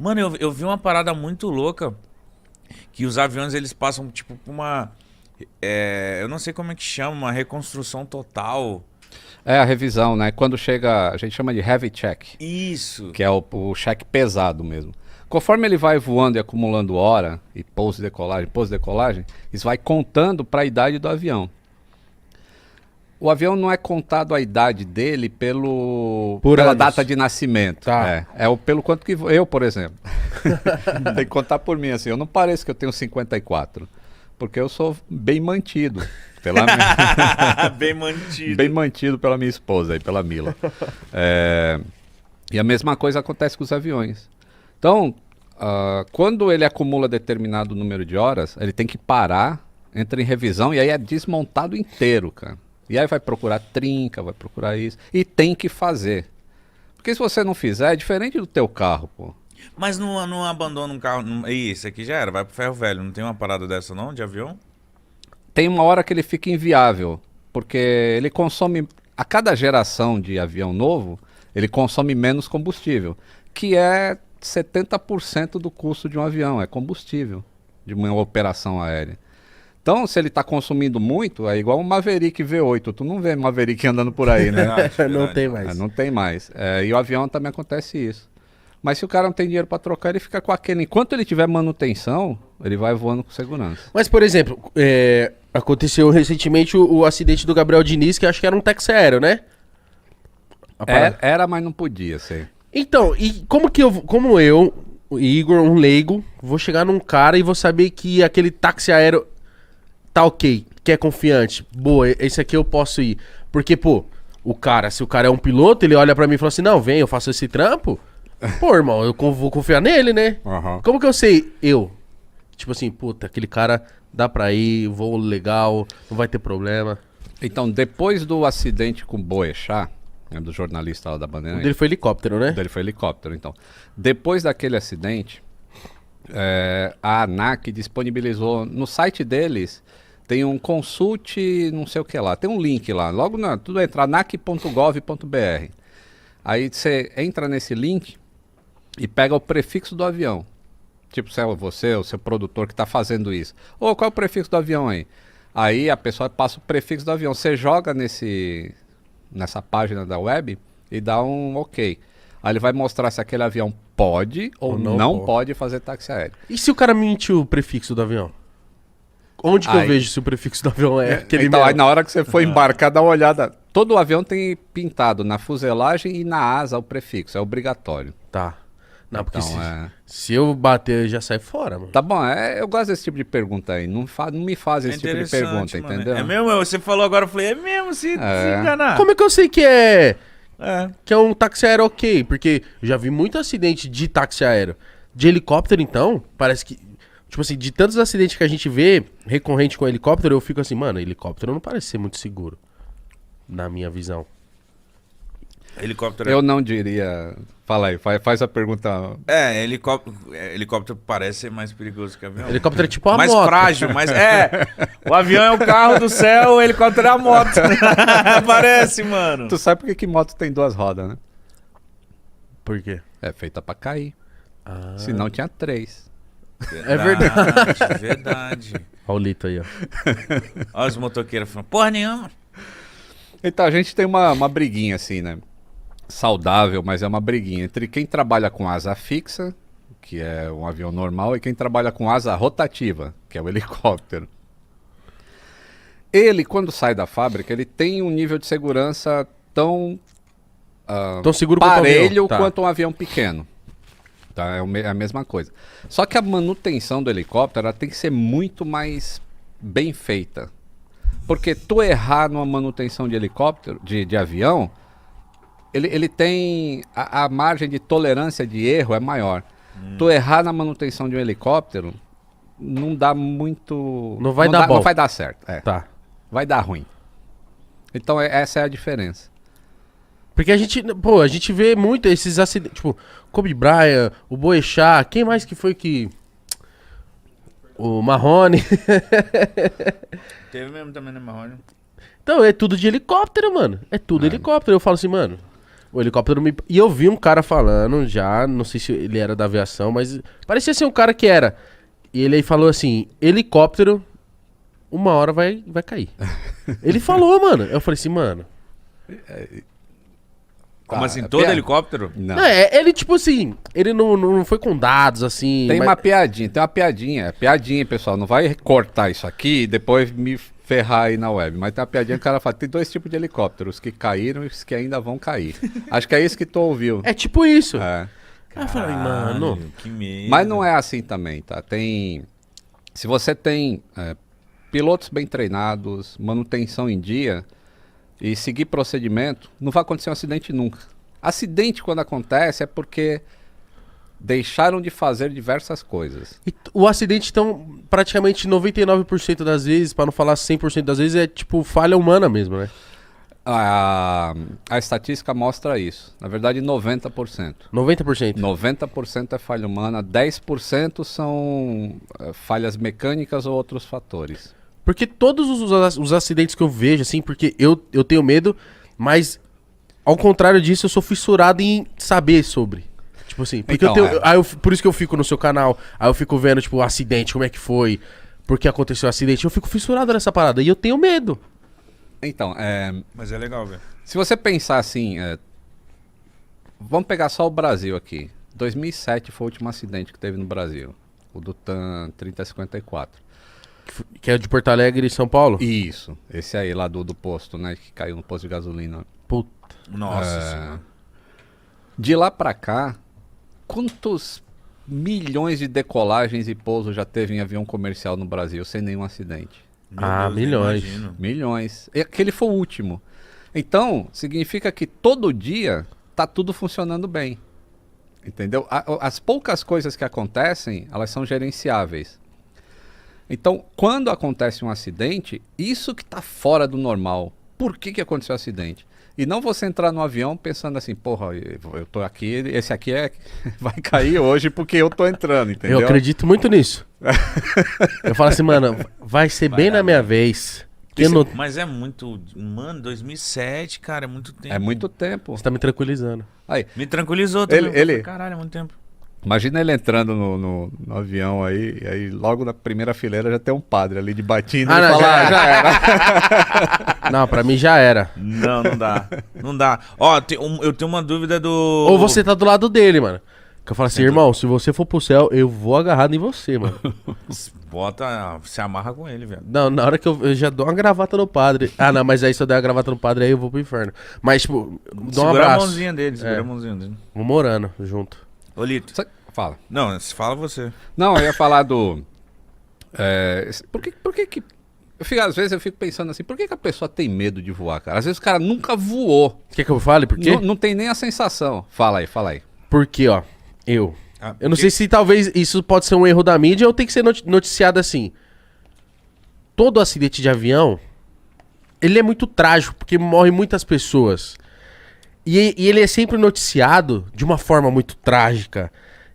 Mano, eu vi uma parada muito louca, que os aviões eles passam tipo por uma... eu não sei como é que chama, uma reconstrução total. É a revisão, né? Quando chega, a gente chama de heavy check, Isso. que é o check pesado mesmo. Conforme ele vai voando e acumulando hora, e pouso e decolagem, isso vai contando para a idade do avião. O avião não é contado a idade dele pela anos. data de nascimento. Tá. Pelo quanto que eu, por exemplo. Tem que contar por mim assim. Eu não pareço que eu tenho 54, porque eu sou bem mantido pela Bem mantido. bem mantido pela minha esposa e pela Mila. E a mesma coisa acontece com os aviões. Então, quando ele acumula determinado número de horas, ele tem que parar, entra em revisão e aí é desmontado inteiro, cara. E aí vai procurar trinca, vai procurar isso. E tem que fazer. Porque se você não fizer, é diferente do teu carro, pô. Mas não abandona um carro... Ih, esse aqui já era, vai pro ferro velho. Não tem uma parada dessa não, de avião? Tem uma hora que ele fica inviável, porque ele consome... A cada geração de avião novo, ele consome menos combustível, que é 70% do custo de um avião, é combustível de uma operação aérea. Então, se ele está consumindo muito, é igual um Maverick V8. Tu não vê Maverick andando por aí, né? Não tem mais. Não tem mais. E o avião também acontece isso. Mas se o cara não tem dinheiro para trocar, ele fica com aquele. Enquanto ele tiver manutenção, ele vai voando com segurança. Mas, por exemplo, aconteceu recentemente o acidente do Gabriel Diniz, que acho que era um táxi aéreo, né? Era, mas não podia ser. Então, e como eu, o Igor, um leigo, vou chegar num cara e vou saber que aquele táxi aéreo tá ok, que é confiante. Boa, esse aqui eu posso ir. Porque, pô, se o cara é um piloto, ele olha pra mim e fala assim, não, vem, eu faço esse trampo. Pô, irmão, eu vou confiar nele, né? Uhum. Como que eu sei? Tipo assim, puta, aquele cara dá pra ir, voo legal, não vai ter problema. Então, depois do acidente com o Boechat, do jornalista lá da O Bandeira, dele foi helicóptero, né? dele foi helicóptero, então. Depois daquele acidente, a ANAC disponibilizou no site deles, tem um consulte, não sei o que lá, tem um link lá, logo tudo entra, anac.gov.br. Aí você entra nesse link e pega o prefixo do avião. Tipo, se é você, o seu produtor que está fazendo isso. Ô, qual é o prefixo do avião aí? Aí a pessoa passa o prefixo do avião. Você joga nessa página da web e dá um ok. Aí ele vai mostrar se aquele avião pode ou não pode fazer táxi aéreo. E se o cara mentiu o prefixo do avião? Onde que eu vejo se o prefixo do avião é aquele então, mesmo? aí na hora que você for embarcar, dá uma olhada. Todo o avião tem pintado na fuselagem e na asa o prefixo. É obrigatório. Tá. Não, porque Então, se eu bater, já sai fora, mano. Tá bom, eu gosto desse tipo de pergunta aí. Não me faz esse tipo de pergunta, mano. entendeu? É mesmo? Você falou agora, eu falei, é mesmo, se enganar. Como é que eu sei que é É. um táxi aéreo ok? Porque eu já vi muito acidente de táxi aéreo. De helicóptero, então, parece que... Tipo assim, de tantos acidentes que a gente vê recorrente com helicóptero, eu fico assim, mano, helicóptero não parece ser muito seguro. Na minha visão. Helicóptero Eu não diria... Fala aí, faz a pergunta. helicóptero parece ser mais perigoso que avião. Helicóptero é tipo a mais moto. frágil, mas o avião é o carro do céu, o helicóptero é a moto. Parece, mano. Tu sabe por que moto tem duas rodas, né? Por quê? É feita pra cair. Senão tinha 3. É verdade. Verdade. Olha o Lito aí, ó. Olha os motoqueiros falando, porra nenhuma. Então, a gente tem uma briguinha assim, né? Saudável, mas é uma briguinha entre quem trabalha com asa fixa, que é um avião normal, e quem trabalha com asa rotativa, que é o helicóptero. Ele, quando sai da fábrica, ele tem um nível de segurança tão Tão seguro quanto o avião. parelho Tá. quanto um avião pequeno. Tá? É a mesma coisa. Só que a manutenção do helicóptero ela tem que ser muito mais bem feita. Porque tu errar numa manutenção de helicóptero, de avião, ele tem... A margem de tolerância de erro é maior. Tu errar na manutenção de um helicóptero, não dá muito... Não vai dar bom. Não vai dar certo. Tá. Vai dar ruim. Então essa é a diferença. Porque a gente vê muito esses acidentes, tipo, Kobe Bryant, o Boechat, quem mais que foi que... O Marrone. Teve mesmo também, né, Marrone? Então, é tudo de helicóptero, mano. É tudo helicóptero. Eu falo assim, mano, O helicóptero me... E eu vi um cara falando já, não sei se ele era da aviação, mas parecia ser um cara que era. E ele aí falou assim, helicóptero, uma hora vai cair. Ele falou, mano. Eu falei assim, mano... Como Ah, assim, é todo piada. helicóptero? Não. Não, ele tipo assim, ele não foi com dados assim... Tem mas- uma piadinha, tem uma piadinha. Piadinha, pessoal. Não vai cortar isso aqui e depois me ferrar aí na web. Mas tem uma piadinha que o cara fala: tem 2 tipos de helicópteros, os que caíram e os que ainda vão cair. Acho que é isso que tu ouviu. É tipo isso. É. Aí eu falei, mano... Caralho, que medo. Mas não é assim também, tá? Se você tem pilotos bem treinados, manutenção em dia e seguir procedimento, não vai acontecer um acidente nunca. Acidente, quando acontece, é porque deixaram de fazer diversas coisas. E o acidente, então, praticamente 99% das vezes, pra não falar 100% das vezes, é tipo falha humana mesmo, né? A estatística mostra isso. Na verdade, 90%. 90%. 90% é falha humana, 10% são falhas mecânicas ou outros fatores. Porque todos os acidentes que eu vejo, assim, porque eu tenho medo, mas ao contrário disso, eu sou fissurado em saber sobre. Tipo assim, porque Então, eu tenho. Por isso que eu fico no seu canal, aí eu fico vendo, tipo, o acidente, como é que foi, por que aconteceu o acidente, eu fico fissurado nessa parada e eu tenho medo. Então, Mas é legal, velho. se você pensar assim, vamos pegar só o Brasil aqui. 2007 foi o último acidente que teve no Brasil, o do TAM 3054. Que é de Porto Alegre e São Paulo? Isso, esse aí lá do posto, né, que caiu no posto de gasolina. Puta. Nossa senhora. De lá pra cá, quantos milhões de decolagens e pousos já teve em avião comercial no Brasil sem nenhum acidente? Meu nem milhões. imagino. Milhões. E aquele foi o último. Então, significa que todo dia tá tudo funcionando bem. Entendeu? As poucas coisas que acontecem, elas são gerenciáveis. Então, quando acontece um acidente, isso que tá fora do normal. Por que aconteceu o acidente? E não você entrar no avião pensando assim, porra, eu tô aqui, esse aqui vai cair hoje porque eu tô entrando, entendeu? Eu acredito muito nisso. Eu falo assim, mano, vai ser bem na minha vez. Que eu não... Mas é muito... Mano, 2007, cara, é muito tempo. É muito tempo. Você tá me tranquilizando. Aí, Me tranquilizou também. Ele- Caralho, é muito tempo. imagina ele entrando no avião aí, e aí logo na primeira fileira já tem um padre ali de batina Ah, e não, fala, já já era. Não, pra mim já era. Não, não dá. Não dá. Ó, eu tenho uma dúvida do... Ou você tá do lado dele, mano. Que eu falo assim, irmão, se você for pro céu, eu vou agarrado em você, mano. Bota... Se amarra com ele, velho. Não, na hora que eu já dou uma gravata no padre. Ah, não, mas aí se eu der a gravata no padre, aí eu vou pro inferno. Mas, tipo, dou um Segura a abraço. mãozinha dele, segura É. a mãozinha dele. Vamos morando junto. Ô, Lito. Fala. Não, fala você. Não, eu ia falar do... por que às vezes eu fico pensando assim, por que a pessoa tem medo de voar, cara? Às vezes o cara nunca voou. Quer que eu fale por quê? Não tem nem a sensação. Fala aí. Porque, ó, eu Ah, não sei se talvez isso pode ser um erro da mídia ou tem que ser noticiado assim. Todo acidente de avião, ele é muito trágico, porque morrem muitas pessoas. E ele é sempre noticiado de uma forma muito trágica.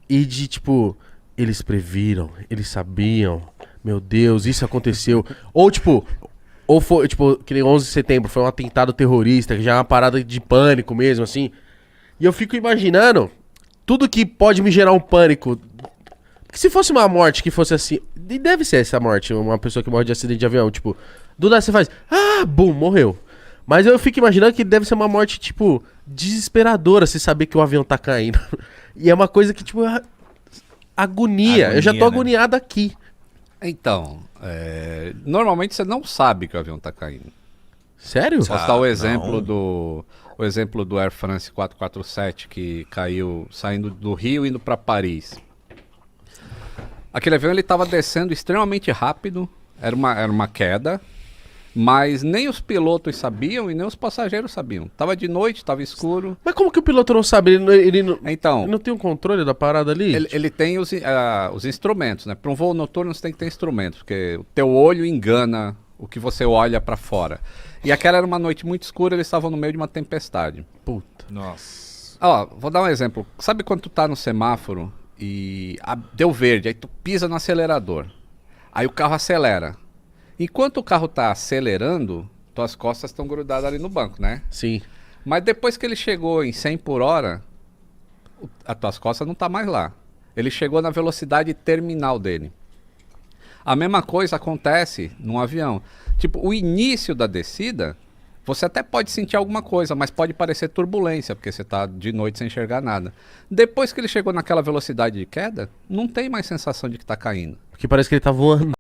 E de tipo, eles previram, eles sabiam, meu Deus, isso aconteceu. Ou foi, tipo, que nem 11 de setembro, foi um atentado terrorista, que já é uma parada de pânico mesmo, assim. E eu fico imaginando tudo que pode me gerar um pânico. Porque se fosse uma morte que fosse assim, e deve ser essa morte, uma pessoa que morre de acidente de avião, tipo, do nada você faz, bum, morreu. Mas eu fico imaginando que deve ser uma morte, tipo, desesperadora, se saber que o avião tá caindo. E é uma coisa que, tipo, agonia. Eu já tô Agonia, né? agoniado aqui. Então, normalmente você não sabe que o avião tá caindo. Sério? Posso dar o não. exemplo do Air France 447 que caiu saindo do Rio indo para Paris. Aquele avião ele estava descendo extremamente rápido, era uma queda, mas nem os pilotos sabiam e nem os passageiros sabiam. Tava de noite, tava escuro. Mas como que o piloto não sabe? Ele Então, não tem um controle da parada ali? ele tem os instrumentos, né? Para um voo noturno você tem que ter instrumentos, porque o teu olho engana o que você olha para fora. E aquela era uma noite muito escura, eles estavam no meio de uma tempestade. Puta. Nossa. Ó, vou dar um exemplo. Sabe quando tu tá no semáforo e deu verde, aí tu pisa no acelerador. Aí o carro acelera. Enquanto o carro tá acelerando, tuas costas estão grudadas ali no banco, né? Sim. Mas depois que ele chegou em 100 por hora, as tuas costas não tá mais lá. Ele chegou na velocidade terminal dele. A mesma coisa acontece num avião. Tipo, o início da descida, você até pode sentir alguma coisa, mas pode parecer turbulência, porque você tá de noite sem enxergar nada. Depois que ele chegou naquela velocidade de queda, não tem mais sensação de que tá caindo. Porque parece que ele tá voando.